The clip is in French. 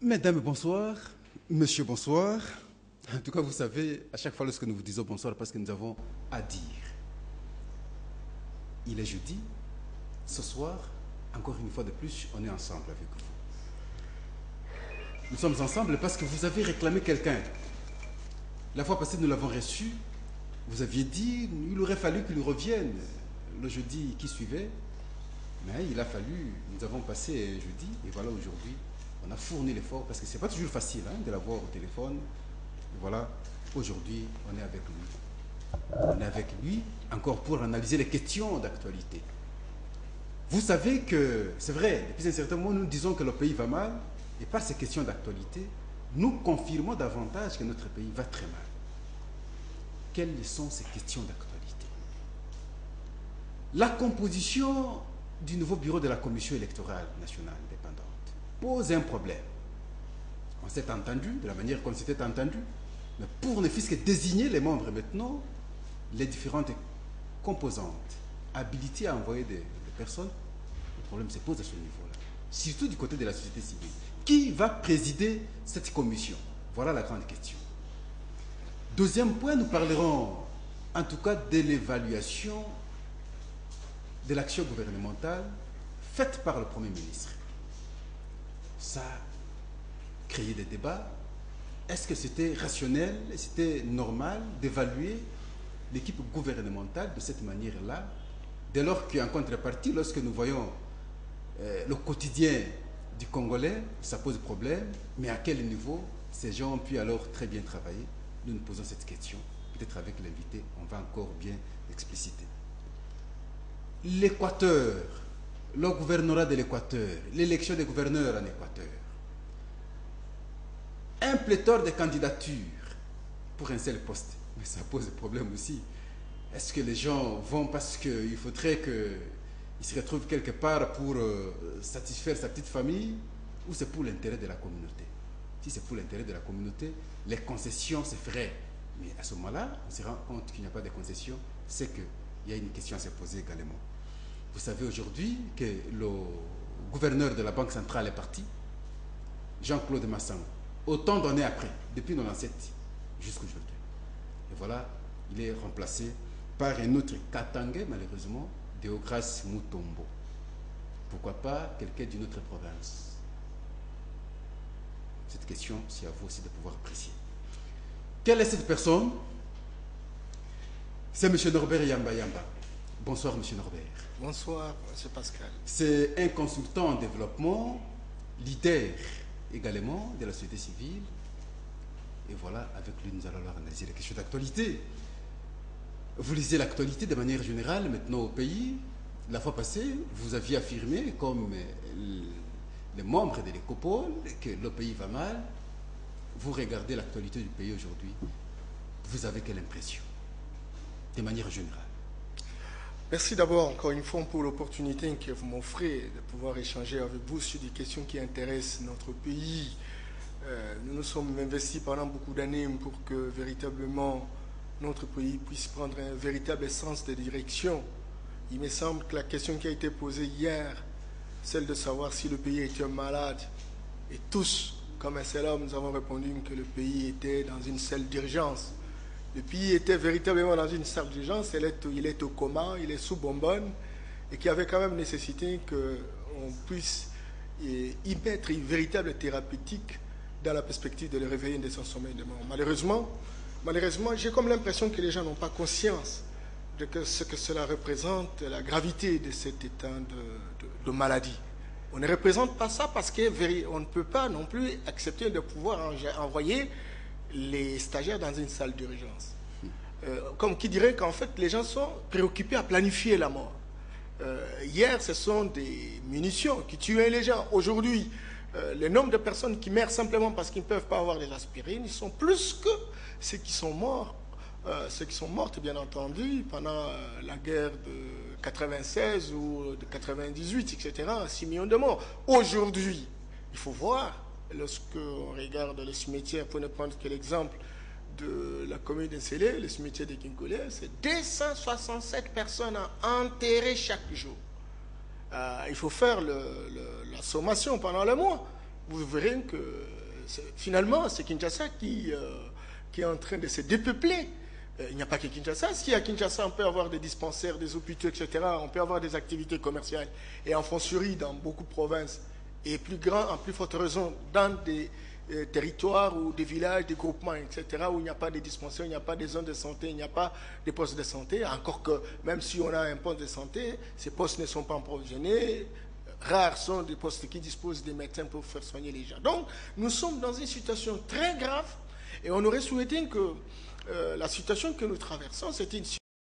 Mesdames, bonsoir. Monsieur, bonsoir. En tout cas, vous savez, à chaque fois lorsque nous vous disons bonsoir, parce que nous avons à dire. Il est jeudi. Ce soir, encore une fois de plus, on est ensemble avec vous. Nous sommes ensemble parce que vous avez réclamé quelqu'un. La fois passée, nous l'avons reçu. Vous aviez dit qu'il aurait fallu qu'il revienne le jeudi qui suivait. Mais il a fallu, nous avons passé jeudi, et voilà aujourd'hui, on a fourni l'effort, parce que ce n'est pas toujours facile de l'avoir au téléphone. Et voilà, aujourd'hui, on est avec lui. On est avec lui encore pour analyser les questions d'actualité. Vous savez que, c'est vrai, depuis un certain moment, nous disons que le pays va mal, et par ces questions d'actualité, nous confirmons davantage que notre pays va très mal. Quelles sont ces questions d'actualité? La composition du nouveau bureau de la Commission électorale nationale indépendante pose un problème. On s'est entendu de la manière qu'on s'était entendu, mais pour ne fût-ce que désigner les membres maintenant, les différentes composantes, habilitées à envoyer des personnes, le problème se pose à ce niveau-là. Surtout du côté de la société civile. Qui va présider cette commission? Voilà la grande question. Deuxième point, nous parlerons en tout cas de l'évaluation de l'action gouvernementale faite par le Premier ministre. Ça a créé des débats. Est-ce que c'était rationnel, c'était normal d'évaluer l'équipe gouvernementale de cette manière-là, dès lors qu'en contrepartie, lorsque nous voyons le quotidien du Congolais, ça pose problème, mais à quel niveau ces gens ont pu alors très bien travailler? Nous nous posons cette question. Peut-être avec l'invité, on va encore bien expliciter. L'Équateur, le gouvernorat de l'Équateur, l'élection des gouverneurs en Équateur, un pléthore de candidatures pour un seul poste. Mais ça pose problème aussi. Est-ce que les gens vont parce qu'il faudrait qu'ils se retrouvent quelque part pour satisfaire sa petite famille, ou c'est pour l'intérêt de la communauté? Si c'est pour l'intérêt de la communauté, les concessions se feraient. Mais à ce moment-là, on se rend compte qu'il n'y a pas de concessions, c'est qu'il y a une question à se poser également. Vous savez aujourd'hui que le gouverneur de la Banque centrale est parti, Jean-Claude Massan, autant d'années après, depuis 97 jusqu'à aujourd'hui. Et voilà, il est remplacé par un autre Katangé, malheureusement, Déograce Mutombo. Pourquoi pas quelqu'un d'une autre province? Cette question, c'est à vous aussi de pouvoir apprécier. Quelle est cette personne? C'est M. Norbert Yamba Yamba. Bonsoir, M. Norbert. Bonsoir, M. Pascal. C'est un consultant en développement, leader également de la société civile. Et voilà, avec lui, nous allons analyser les questions d'actualité. Vous lisez l'actualité de manière générale maintenant au pays. La fois passée, vous aviez affirmé, comme les membres de l'Écopole, que le pays va mal. Vous regardez l'actualité du pays aujourd'hui, vous avez quelle impression, de manière générale? Merci d'abord, encore une fois, pour l'opportunité que vous m'offrez de pouvoir échanger avec vous sur des questions qui intéressent notre pays. Nous nous sommes investis pendant beaucoup d'années pour que véritablement notre pays puisse prendre un véritable sens de direction. Il me semble que la question qui a été posée hier, celle de savoir si le pays était malade, et tous, comme un seul homme, nous avons répondu que le pays était dans une salle d'urgence. Le pays était véritablement dans une salle d'urgence, il est au coma, il est sous bonbonne, et qu'il y avait quand même nécessité qu'on puisse y mettre une véritable thérapeutique dans la perspective de le réveiller de son sommeil de mort. Malheureusement, j'ai comme l'impression que les gens n'ont pas conscience de ce que cela représente, la gravité de cet état de maladie. On ne représente pas ça parce qu'on ne peut pas non plus accepter de pouvoir envoyer les stagiaires dans une salle d'urgence. Comme qui dirait qu'en fait, les gens sont préoccupés à planifier la mort. Hier, ce sont des munitions qui tuaient les gens. Aujourd'hui, le nombre de personnes qui meurent simplement parce qu'ils ne peuvent pas avoir des aspirines, ils sont plus que ceux qui sont morts. Ceux qui sont morts, bien entendu, pendant la guerre de 96 ou de 98, etc., 6 millions de morts. Aujourd'hui, il faut voir, lorsqu'on regarde les cimetières, pour ne prendre que l'exemple de la commune de Sélé, le cimetière de Kinkole, c'est 267 personnes à enterrer chaque jour. Il faut faire la sommation pendant le mois. Vous verrez que finalement, c'est Kinshasa qui est en train de se dépeupler. Il n'y a pas que Kinshasa. Si à Kinshasa, on peut avoir des dispensaires, des hôpitaux, etc., on peut avoir des activités commerciales. Et en foncierie, dans beaucoup de provinces, et plus grand, en plus forte raison, dans des territoires ou des villages, des groupements, etc., où il n'y a pas de dispensaires, il n'y a pas de zones de santé, il n'y a pas de postes de santé. Encore que, même si on a un poste de santé, ces postes ne sont pas approvisionnés. Rares sont des postes qui disposent des médecins pour faire soigner les gens. Donc, nous sommes dans une situation très grave et on aurait souhaité que la situation que nous traversons, c'était une situation